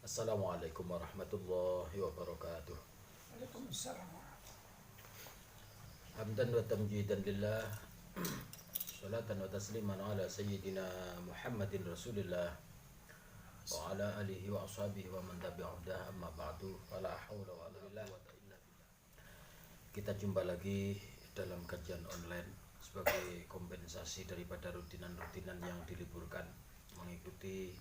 Assalamualaikum warahmatullahi wabarakatuh. Waalaikumsalam. Hamdan wa tamjidan lillah. Salatan wa tasliman ala sayyidina Muhammadin Rasulillah wa ala alihi wa ashabihi wa man tabi'ahudah amma ba'du. Fala hawla wa la quwwata illa billah. Kita jumpa lagi dalam kajian online sebagai kompensasi daripada rutinan-rutinan yang diliburkan mengikuti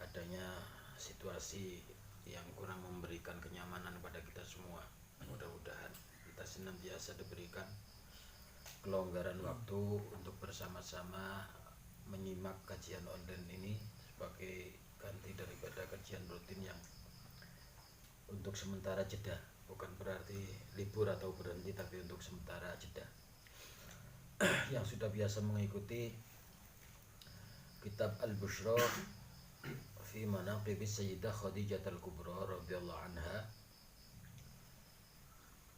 adanya situasi yang kurang memberikan kenyamanan pada kita semua. Mudah-mudahan kita senantiasa diberikan kelonggaran waktu untuk bersama-sama menyimak kajian online ini sebagai ganti daripada kajian rutin yang untuk sementara jeda, bukan berarti libur atau berhenti, tapi untuk sementara jeda. Yang sudah biasa mengikuti kitab Al-Bushra fi manaqib Sayyidah Khadijah Al-Kubra radhiyallahu anha,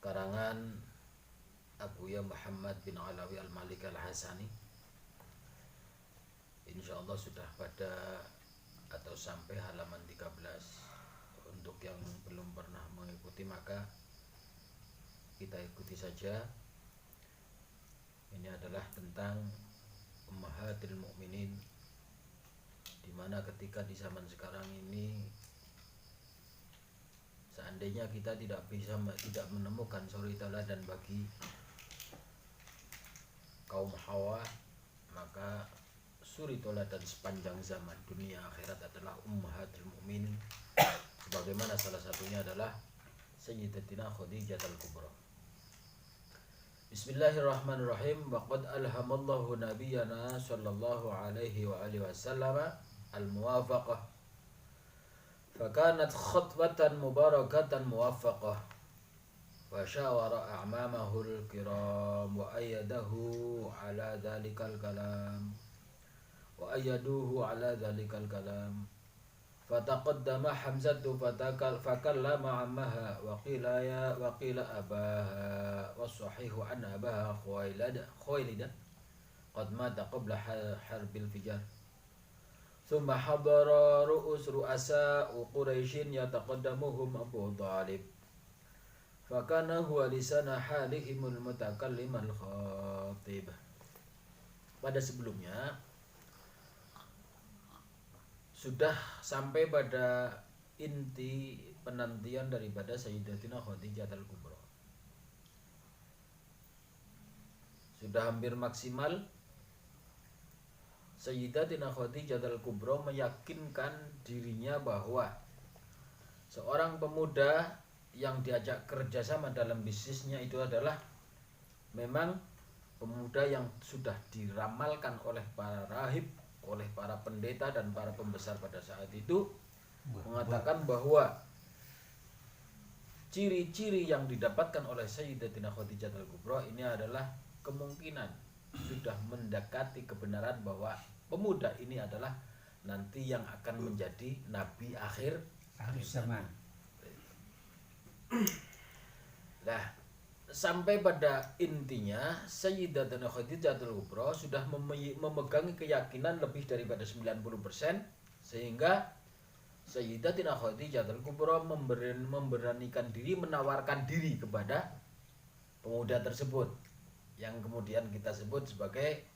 karangan Abuya Muhammad bin Alawi Al-Malik Al-Hasani, insyaallah sudah pada atau sampai halaman 13. Untuk yang belum pernah mengikuti maka kita ikuti saja. Ini adalah tentang Ummahatil Mukminin, di mana ketika di zaman sekarang ini seandainya kita tidak menemukan suri tauladan bagi kaum Hawa, maka suri tauladan sepanjang zaman dunia akhirat adalah Ummahatul Mukminin, sebagaimana salah satunya adalah Sayyidatina Khadijah Al-Kubra. Bismillahirrahmanirrahim. Waqad alhamallahu nabiyyana sallallahu alaihi wa alihi wasallam al-muwafaqah, fakanat khutbatan mubarakatan muwaffaqah, wa syawara a'mamahu al-kiram wa ayyadahu ala dhalikal kalam wa ayyaduhu ala dhalikal kalam. Fataqaddama Hamzatu fakallama ammaha wa qila abaha was-sahihu an abaha Khuwailida qad mata qabla harbil fijar. Thumma hadara ru'asa Quraisyin yataqaddamuhum Abu Talib, fakana huwa lisana halihimul mutakallimal khatib. Pada sebelumnya sudah sampai pada inti penantian daripada Sayyidatina Khadijah Al-Kubra. Sudah hampir maksimal Sayyidatina Khadijah Al-Kubra meyakinkan dirinya bahwa seorang pemuda yang diajak kerjasama dalam bisnisnya itu adalah memang pemuda yang sudah diramalkan oleh para rahib, oleh para pendeta dan para pembesar pada saat itu, mengatakan bahwa ciri-ciri yang didapatkan oleh Sayyidatina Khadijah Al-Kubra ini adalah kemungkinan sudah mendekati kebenaran bahwa pemuda ini adalah nanti yang akan menjadi nabi akhir zaman. Nah, sampai pada intinya Sayyidatina Khadijah Al-Kubra sudah memegang keyakinan lebih daripada 90%, sehingga Sayyidatina Khadijah Al-Kubra memberanikan diri, menawarkan diri kepada pemuda tersebut yang kemudian kita sebut sebagai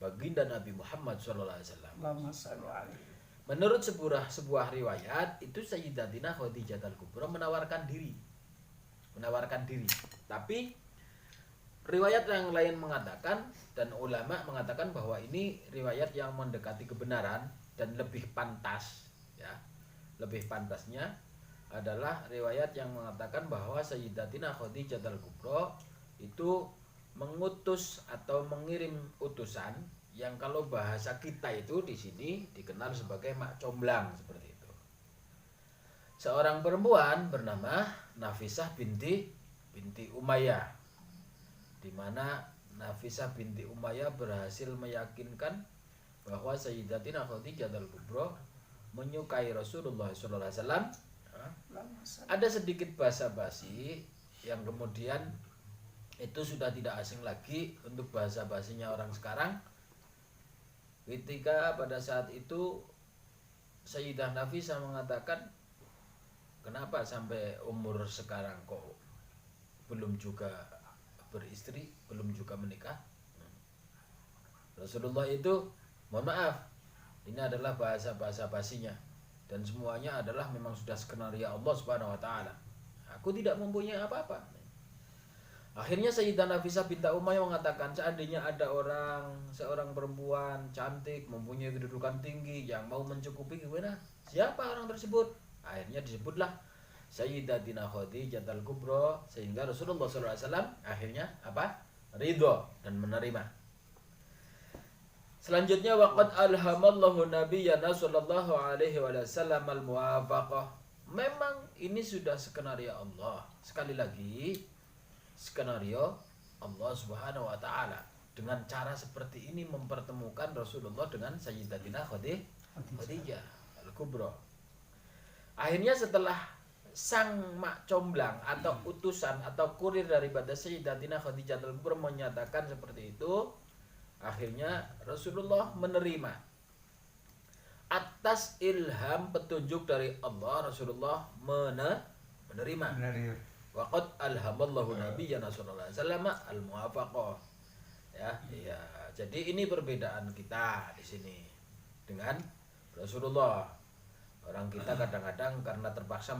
baginda Nabi Muhammad SAW. Menurut sebuah riwayat itu Sayyidatina Khadijah Al-Kubra menawarkan diri. Tapi riwayat yang lain mengatakan dan ulama mengatakan bahwa ini riwayat yang mendekati kebenaran dan lebih pantas, ya. Lebih pantasnya adalah riwayat yang mengatakan bahwa Sayyidatina Khadijah Al-Kubra itu mengutus atau mengirim utusan yang kalau bahasa kita itu di sini dikenal sebagai mak comblang, seperti itu. Seorang perempuan bernama Nafisah binti Umayyah, di mana Nafisah binti Umayyah berhasil meyakinkan bahwa Sayyidatina Khadijah Al-Kubra menyukai Rasulullah SAW. Ada sedikit basa-basi yang kemudian itu sudah tidak asing lagi untuk basa-basinya orang sekarang, ketika pada saat itu Sayyidah Nafisah mengatakan, kenapa sampai umur sekarang kok belum juga beristri, belum juga menikah? Rasulullah itu, mohon maaf, ini adalah bahasa basinya, dan semuanya adalah memang sudah skenario Allah Subhanahu wa taala. Aku tidak mempunyai apa-apa. Akhirnya Sayyidah Nafisah binti Umayyah mengatakan, seandainya ada seorang perempuan cantik, mempunyai kedudukan tinggi yang mau mencukupi, gimana? Siapa orang tersebut? Akhirnya disebutlah Sayyidatina Khadijah al-Kubra, sehingga Rasulullah SAW akhirnya apa? Ridho dan menerima. Selanjutnya, waqad alhamallahu nabiyyana sallallahu alaihi wasallam al-muwafaqah. Memang ini sudah skenario Allah. Sekali lagi, skenario Allah Subhanahu wa taala dengan cara seperti ini mempertemukan Rasulullah dengan Sayyidatina Khadijah al-Kubra. Akhirnya setelah sang mak comblang atau utusan atau kurir daripada Sayyidatina Khadijah al-Kubra menyatakan seperti itu, akhirnya Rasulullah menerima atas ilham petunjuk dari Allah. Rasulullah menerima. Waqad alhamallahu nabiyyana sallallahu alaihi wasallam al-muwafaqah. Ya. Jadi ini perbedaan kita di sini dengan Rasulullah. Orang kita kadang-kadang karena terpaksa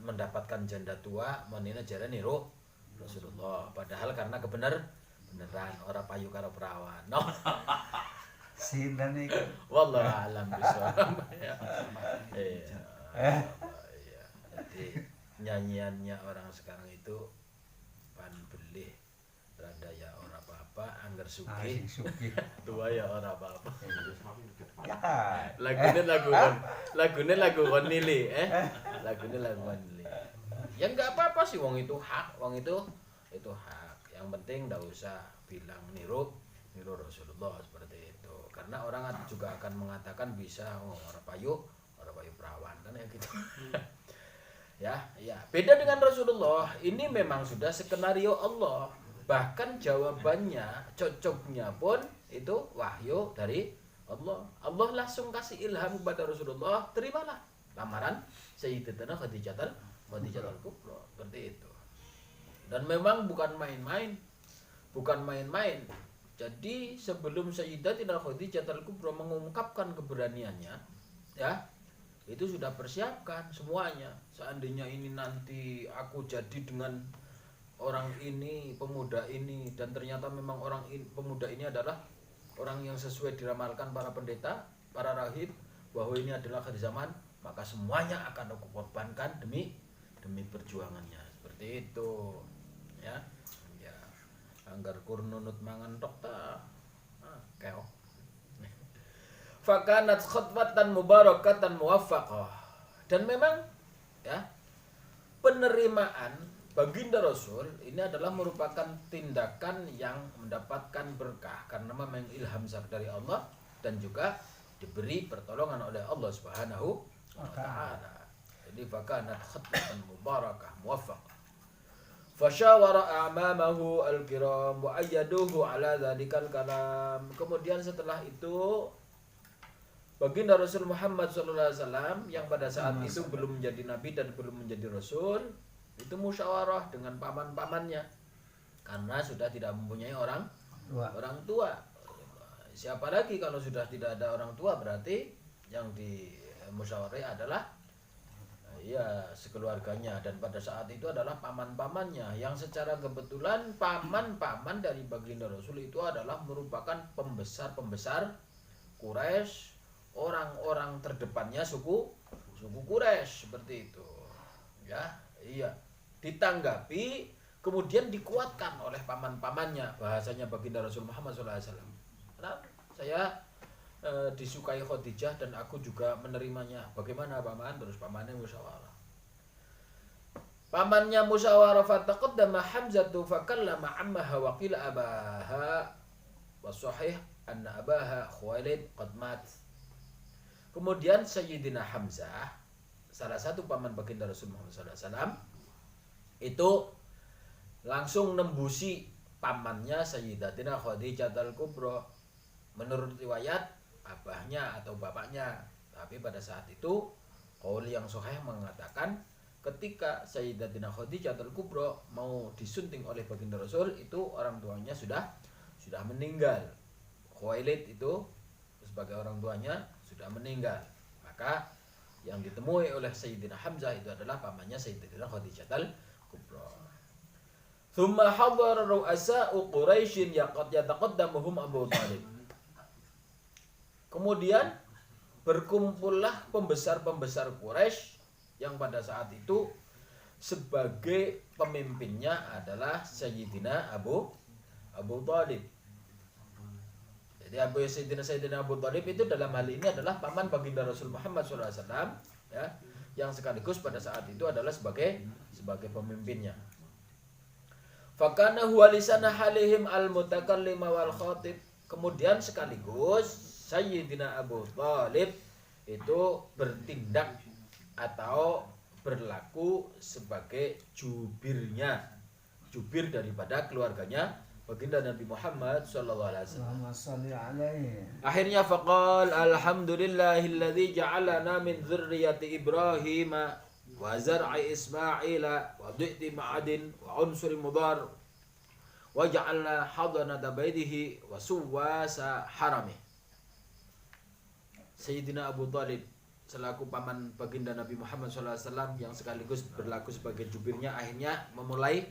mendapatkan janda tua, menina jalan niru Rasulullah. Padahal karena beneran orang payu karo perawan. No. Sinten iki? Wallahu alam bisawab. Iya. Jadi nyanyiannya orang sekarang itu pan belih rada ya ora apa-apa, angger sugih. Tua ya ora apa-apa. Lagune lagu kon nili, Lagune lagu kon nili. Ya enggak apa-apa sih, wong itu hak, itu hak. Yang penting enggak usah bilang niru Rasulullah seperti itu. Karena orang juga akan mengatakan bisa orang payu perawan kan ya gitu. Ya. Beda dengan Rasulullah, ini memang sudah skenario Allah. Bahkan jawabannya, cocoknya pun itu wahyu dari Allah. Allah langsung kasih ilham kepada Rasulullah, terimalah lamaran Sayyidatina Khadijah al-Kubra, seperti itu. Dan memang bukan main-main. Jadi sebelum Sayyidatina Khadijah al-Kubra mengungkapkan keberaniannya, ya, itu sudah persiapkan semuanya. Seandainya ini nanti aku jadi dengan orang ini, pemuda ini, dan ternyata memang pemuda ini adalah orang yang sesuai diramalkan para pendeta, para rahib, bahwa ini adalah akhir zaman, maka semuanya akan aku korbankan demi perjuangannya. Seperti itu, ya. Anggar kurnunut mangan tok ta. Keo. Fakanat khutbatan mubarakatan muwaffaqah. Dan memang ya, penerimaan baginda Rasul ini adalah merupakan tindakan yang mendapatkan berkah karena memang ilham dari Allah dan juga diberi pertolongan oleh Allah Subhanahu wa taala. Jadi fakanat khutbatan mubarakah muwaffaqah. Fasyawara a'mamahu al-kiram wa ayyaduhu ala dzalikal kalam. Kemudian setelah itu baginda Rasul Muhammad SAW yang pada saat itu belum menjadi nabi dan belum menjadi rasul, itu musyawarah dengan paman-pamannya karena sudah tidak mempunyai orang tua. Siapa lagi kalau sudah tidak ada orang tua, berarti yang dimusyawarai adalah ya sekeluarganya, dan pada saat itu adalah paman-pamannya yang secara kebetulan paman-paman dari baginda Rasul itu adalah merupakan pembesar Quraisy, orang-orang terdepannya suku Quraisy, seperti itu. Ya, iya. Ditanggapi kemudian dikuatkan oleh paman-pamannya, bahasanya baginda Rasul Muhammad SAW. Nah, saya disukai Khadijah dan aku juga menerimanya. Bagaimana paman? Terus pamannya musyawarah. Pamannya musyawarah, fataqaddama Hamzatu fakallama ammaha wa qila abaha wa sahih anna abaha Khuwailid qad mat. Kemudian Sayyidina Hamzah, salah satu paman baginda Rasul Muhammad SAW, itu langsung nembusi pamannya Sayyidatina Khadijah al-Kubra. Menurut riwayat abahnya atau bapaknya Tapi pada saat itu qaul yang sahih mengatakan ketika Sayyidatina Khadijah Al-Kubra mau disunting oleh baginda Rasul itu orang tuanya sudah meninggal. Khuwailid itu sebagai orang tuanya sudah meninggal. Maka yang ditemui oleh Sayyidina Hamzah itu adalah pamannya Sayyidatina Khadijah Al-Kubra. Thumma hadara ru'asa'u Quraisyin yataqaddamuhum Abu Thalib. Kemudian berkumpullah pembesar-pembesar Quraisy yang pada saat itu sebagai pemimpinnya adalah Sayyidina Abu Thalib. Jadi Sayyidina Abu Thalib itu dalam hal ini adalah paman baginda Rasul Muhammad SAW, ya, yang sekaligus pada saat itu adalah sebagai pemimpinnya. Fakana huwa lisana halihim al-mutakallima wal khatib. Kemudian sekaligus Sayyidina Abu Thalib itu bertindak atau berlaku sebagai jubir daripada keluarganya baginda Nabi Muhammad sallallahu alaihi wasallam. Akhirnya faqal alhamdulillahilladzi ja'alana min dzurriyyati Ibrahim wa zar'i Ismail wa dhi'ti ma'adin wa unsuri mudar wa ja'alna hadanata baitihi wa suwasa harami. Sayyidina Abu Thalib selaku paman baginda Nabi Muhammad SAW yang sekaligus berlaku sebagai jubirnya akhirnya memulai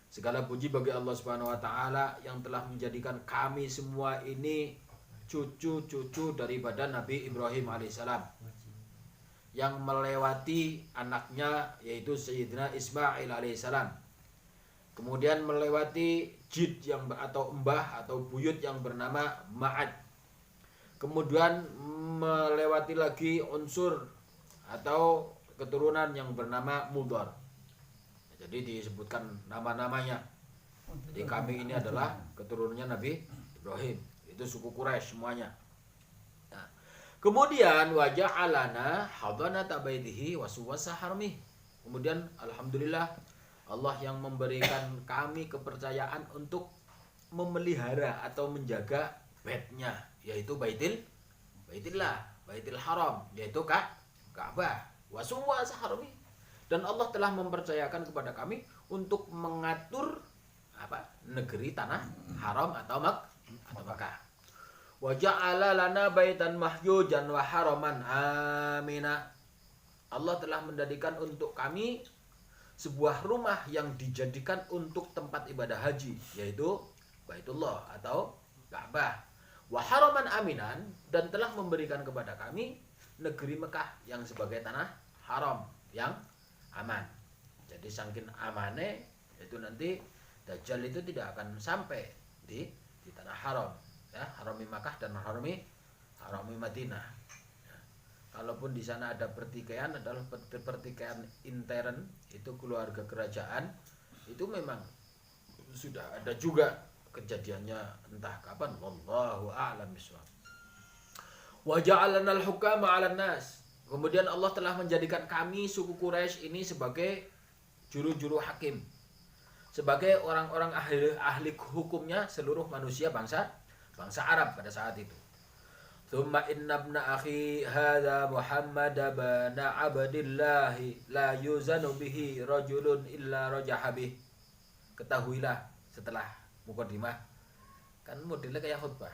segala puji bagi Allah Subhanahu wa taala yang telah menjadikan kami semua ini cucu-cucu daripada Nabi Ibrahim alaihissalam yang melewati anaknya yaitu Sayyidina Ismail alaihissalam. Kemudian melewati jid atau mbah atau buyut yang bernama Ma'ad. Kemudian melewati lagi unsur atau keturunan yang bernama Mudar. Jadi disebutkan nama-namanya. Jadi kami ini adalah keturunannya Nabi Ibrahim. Itu suku Quraisy semuanya. Nah, kemudian wajah alana hadanata baitihi wa suwasa harmi. Kemudian alhamdulillah Allah yang memberikan kami kepercayaan untuk memelihara atau menjaga baitnya, yaitu Baitul Haram, yaitu Ka'bah. Wa suwasa harmi. Dan Allah telah mempercayakan kepada kami untuk mengatur negeri tanah haram atau Makkah. Wa ja'ala lana baitan mahjujan wa haraman amina. Allah telah menjadikan untuk kami sebuah rumah yang dijadikan untuk tempat ibadah haji, yaitu Baitullah atau Ka'bah. Wa haraman aminan, dan telah memberikan kepada kami negeri Mekah yang sebagai tanah haram yang aman. Jadi saking amane itu nanti Dajjal itu tidak akan sampai di tanah haram, ya, harami Makkah dan harami Madinah. Ya. Kalaupun di sana ada pertikaian adalah pertikaian intern, itu keluarga kerajaan, itu memang sudah ada juga kejadiannya entah kapan, wallahu a'lam bishawab. Wa ja'alana al-hukama 'alan nas. Kemudian Allah telah menjadikan kami suku Quraisy ini sebagai juru-juru hakim, sebagai orang-orang ahli hukumnya seluruh manusia bangsa Arab pada saat itu. Tsumma inna ibna akhi hadza Muhammad ibn Abdillah la yuzanu bihi rajulun illa rajaha bih. Ketahuilah setelah mukadimah, kan modelnya kayak khutbah.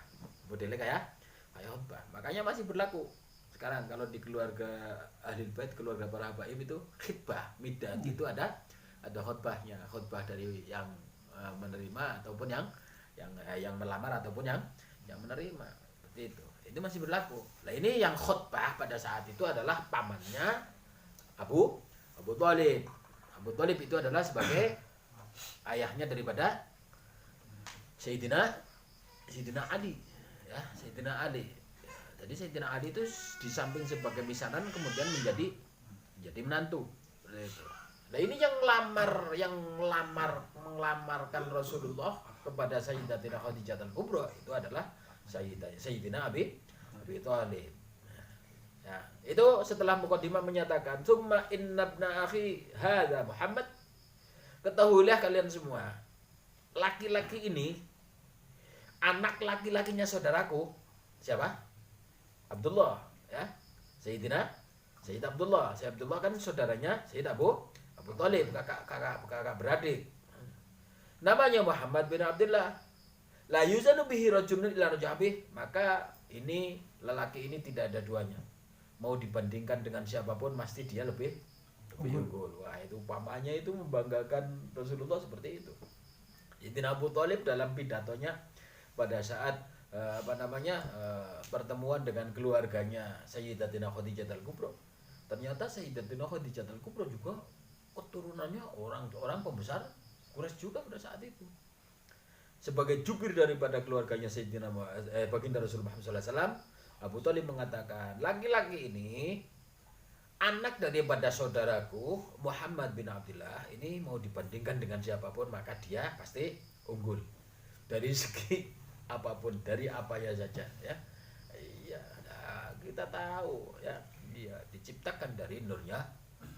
Makanya masih berlaku sekarang kalau di keluarga Ahlul Bait, keluarga para habaib itu khutbah midat itu ada khutbahnya, khutbah dari yang menerima ataupun yang melamar ataupun yang menerima, seperti itu. Itu masih berlaku. Nah, ini yang khutbah pada saat itu adalah pamannya Abu Thalib. Abu Thalib itu adalah sebagai ayahnya daripada Sayyidina Ali, ya, Sayyidina Ali. Jadi Sayyidina Ali itu di samping sebagai misanan kemudian menjadi menantu. Nah, ini yang melamarkan Rasulullah kepada Sayyidatina Khadijah Al-Kubra itu adalah Sayyidina Abi Thalib. Ya, itu setelah mukadimah menyatakan summa inna ibna akhi hadza Muhammad. Ketahuilah kalian semua, laki-laki ini anak laki-lakinya saudaraku siapa? Abdullah, ya. Sayyidina Sayyid Abdullah. Sayyid Abdullah kan saudaranya Sayyid Abu Thalib, kakak beradik. Namanya Muhammad bin Abdullah. La yuzanu bihi rajulun ila rajabih, maka ini lelaki ini tidak ada duanya. Mau dibandingkan dengan siapapun pasti dia lebih unggul. Wah, itu umpamanya itu membanggakan Rasulullah seperti itu. Sayyidina Abu Thalib dalam pidatonya pada saat pertemuan dengan keluarganya Sayyidatina Khadijah al-Kubra. Ternyata Sayyidatina Khadijah al-Kubra juga keturunannya orang pembesar Quraisy juga pada saat itu. Sebagai jubir daripada keluarganya Sayyidina baginda Rasulullah SAW, Abu Thalib mengatakan, laki-laki ini anak daripada saudaraku Muhammad bin Abdullah, ini mau dibandingkan dengan siapapun maka dia pasti unggul dari segi apapun, dari apanya saja, ya. Iya, nah, kita tahu ya, dia diciptakan dari nurnya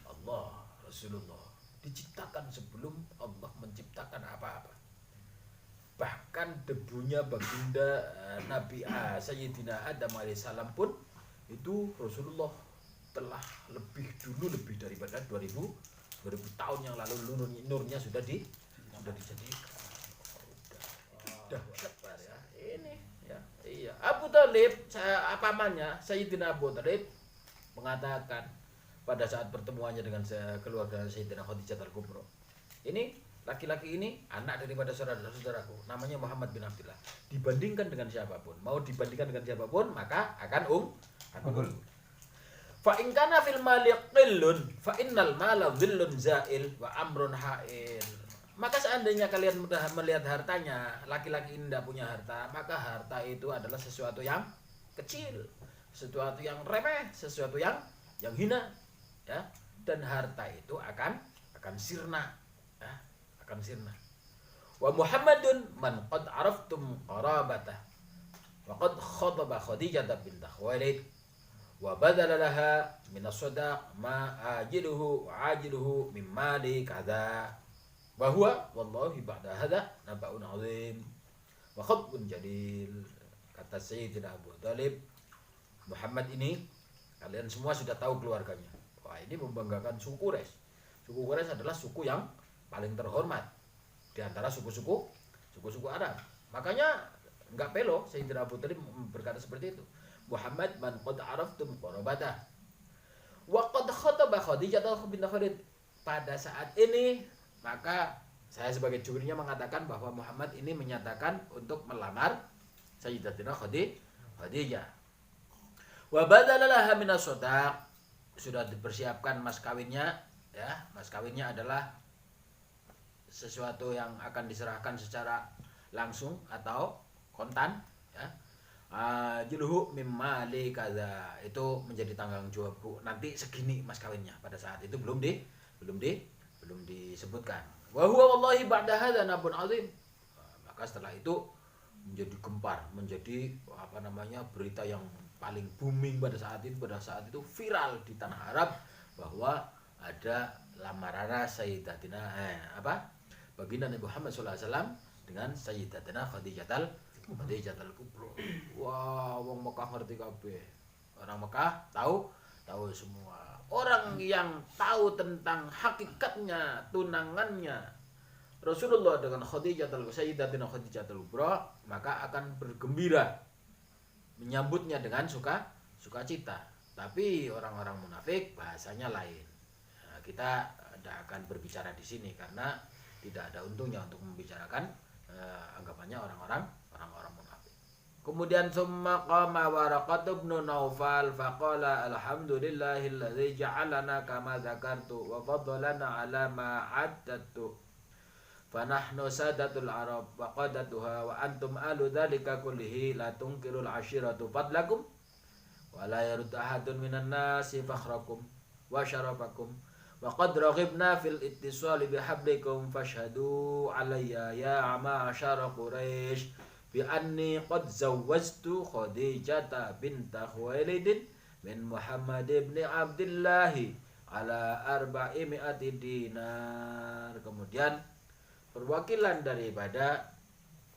Allah. Rasulullah diciptakan sebelum Allah menciptakan apa-apa. Bahkan debunya baginda Nabi Sayyidina Adam alaihissalam pun itu Rasulullah telah lebih daripada 2000 tahun yang lalu nurnya sudah dijadikan. Dahsyat ya. Ini ya. Iya. Abu Thalib, Sayyidina Abu Thalib mengatakan pada saat pertemuannya dengan keluarga Sayyidina Khadijah al-Kubra. Ini laki-laki ini anak daripada saudaraku, namanya Muhammad bin Abdullah. Dibandingkan dengan siapapun, mau dibandingkan dengan siapapun maka akan unggul. Fa in kana fil mali qillun fa innal mala dhillun zail wa amrun ha'il. Maka seandainya kalian mudah melihat hartanya, laki-laki ini tidak punya harta, maka harta itu adalah sesuatu yang kecil, sesuatu yang remeh, sesuatu yang hina, ya. Dan harta itu akan sirna, ya, akan sirna. Wa Muhammadun man qad araftum qarabatah wa qad khataba Khadijah bint Khuwailid wa badala laha min as-sadaq ma ajiluhu wa ajiluhu min mali kadza wa huwa wallahi ba'da hadha naba'un 'azim wa khatbun jadil. Kata Sayyidina Abu Thalib, Muhammad ini kalian semua sudah tahu keluarganya. Wah, ini membanggakan suku Quraisy. Suku Quraisy adalah suku yang paling terhormat di antara suku-suku Arab. Makanya enggak pelo Sayyidina Abu Thalib berkata seperti itu. Muhammad man qad araftum qarabatah wa qad khataba Khadijah bint Khuwailid. Pada saat ini maka saya sebagai jurinya mengatakan bahwa Muhammad ini menyatakan untuk melamar Sayyidatina Khadijah. Wa badala laha min as-sadaq, sudah dipersiapkan mas kawinnya, ya. Mas kawinnya adalah sesuatu yang akan diserahkan secara langsung atau kontan, ya. Juluhu mimali kaza, itu menjadi tanggung jawabku. Nanti segini mas kawinnya. Pada saat itu belum disebutkan. Wa huwa wallahi ba'da hadza nabun azim. Maka setelah itu menjadi gempar, menjadi berita yang paling booming pada saat itu viral di tanah Arab bahwa ada lamaran Sayyidatina baginda Nabi Muhammad SAW dengan Sayyidatina Khadijah al-Kubra. Wah, wong Mekah ngerti kabeh. Orang Mekah tahu semua. Orang yang tahu tentang hakikatnya, tunangannya Rasulullah dengan Sayyidatina Khadijah al-Kubra, maka akan bergembira menyambutnya dengan sukacita. Tapi orang-orang munafik bahasanya lain. Nah, kita tidak akan berbicara di sini karena tidak ada untungnya untuk membicarakan anggapannya orang-orang munafik. Kemudian summa qama Waraqah bin Naufal faqala alhamdulillahilladzi ja'alana kama dzakartu wa faddalana ala ma 'addatu fanahnu sadatul arab wa qadatuha wa antum alu dzalika kullihi la tunkirul ashiratu fadlakum wa la yarud ahadun minan nasi fakhrakum wa syarafakum wa qad raghibna fil ittisali bihablikum fashhadu alayya ya ma'syara quraisy bi anni qad zawwajtu Khadijah bint Khuwailid min Muhammad ibn Abdullah ala 400 dinar. Kemudian perwakilan daripada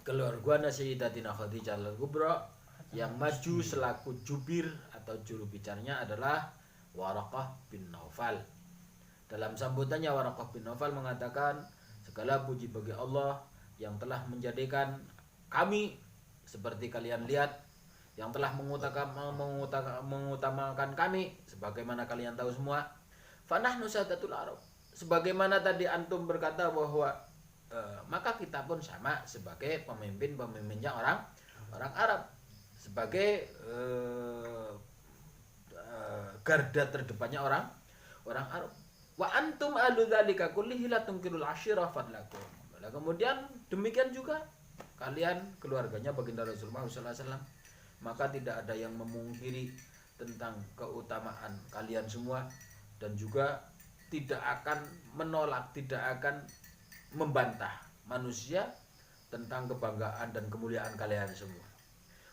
keluarga Sayyidatina Khadijah al-Kubra yang maju selaku jubir atau juru bicaranya adalah Waraqah bin Naufal. Dalam sambutannya Waraqah bin Naufal mengatakan, segala puji bagi Allah yang telah menjadikan kami seperti kalian lihat, yang telah mengutamakan kami sebagaimana kalian tahu semua. Fanahnu sadatul Arab. Sebagaimana tadi antum berkata bahwa maka kita pun sama sebagai pemimpinnya orang Arab, sebagai garda terdepannya orang Arab. Wa antum ahlu dzalika kullihi la tunkirul ashira fadlakum. Kemudian demikian juga kalian keluarganya baginda Rasulullah SAW, maka tidak ada yang memungkiri tentang keutamaan kalian semua, dan juga tidak akan menolak, tidak akan membantah manusia tentang kebanggaan dan kemuliaan kalian semua.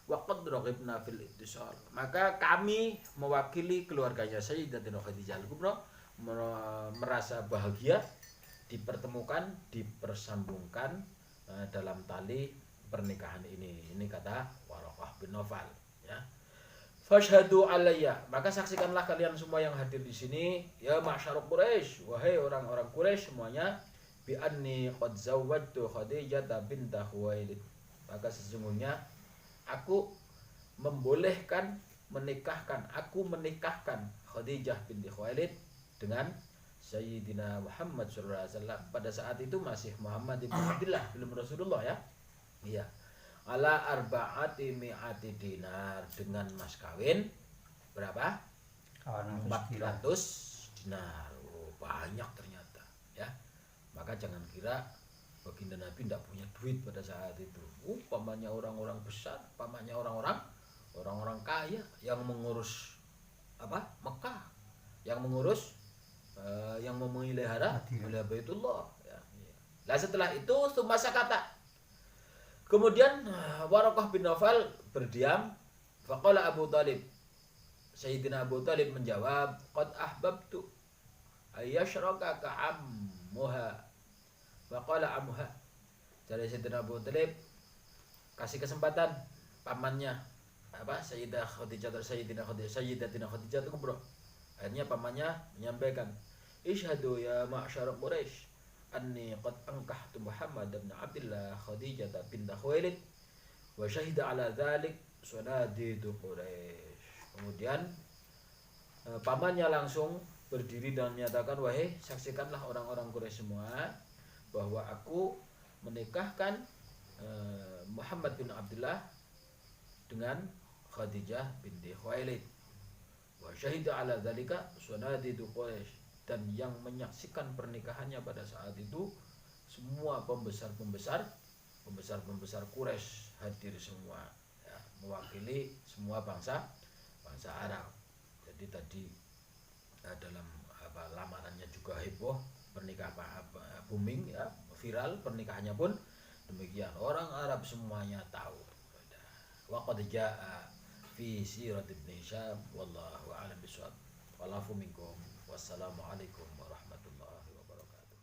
Waqad raghibna fil ittisal. Maka kami mewakili keluarganya Sayyidatina Khadijah Al-Kubra merasa bahagia dipertemukan, dipersambungkan dalam tali pernikahan ini. Ini kata Waraqah bin Naufal, ya. Fashhadu alayya, maka saksikanlah kalian semua yang hadir di sini, ya ma'syar Quraisy, wahai orang-orang Quraisy semuanya, bi anni qad zawwajtu Khadijah bint Khuwailid. Maka sesungguhnya aku menikahkan Khadijah binti Khuwailid dengan Sayyidina Muhammad sallallahu alaihi wasallam. Pada saat itu masih Muhammad ibn Abdullah, belum Rasulullah, ya. Iya. Ala arba'ati mi'ati dinar, dengan mas kawin berapa? 400 dinar. Oh, banyak ternyata, ya. Maka jangan kira baginda Nabi tidak punya duit pada saat itu. Pamannya orang-orang besar, pamannya orang-orang kaya yang mengurus Mekah, yang mengurus yang memelihara Baitullah, ya. Nah, setelah itu masa kata. Kemudian Waraqah bin Naufal berdiam. Faqala Abu Talib, Sayyidina Abu Talib menjawab, qad ahbabtu ayyashraka ka'ammuha. Faqala ammuha. Jadi Sayyidina Abu Talib kasih kesempatan pamannya Sayyidatina Khadijah Kubra. Akhirnya pamannya menyampaikan, Ishhadu ya ma'syar Quraisy anni qad ankahtu Muhammad bin Abdullah Khadijah bint Khuwailid wa syahida ala dzalik sunadidu Quraisy. Kemudian pamannya langsung berdiri dan menyatakan, wahai saksikanlah orang-orang Quraisy semua bahwa aku menikahkan Muhammad bin Abdullah dengan Khadijah binti Khuwailid. Wa syahida ala dzalika sunadidu Quraisy. Dan yang menyaksikan pernikahannya pada saat itu semua pembesar Quraisy hadir semua, ya, mewakili semua bangsa Arab. Jadi tadi dalam lamarannya juga heboh, booming, ya, viral, pernikahannya pun demikian, orang Arab semuanya tahu. Wa qad jaa fi sirat Ibn Hisham wallahu a'lam bishawab. Walafu minkum. Wassalamualaikum warahmatullahi wabarakatuh.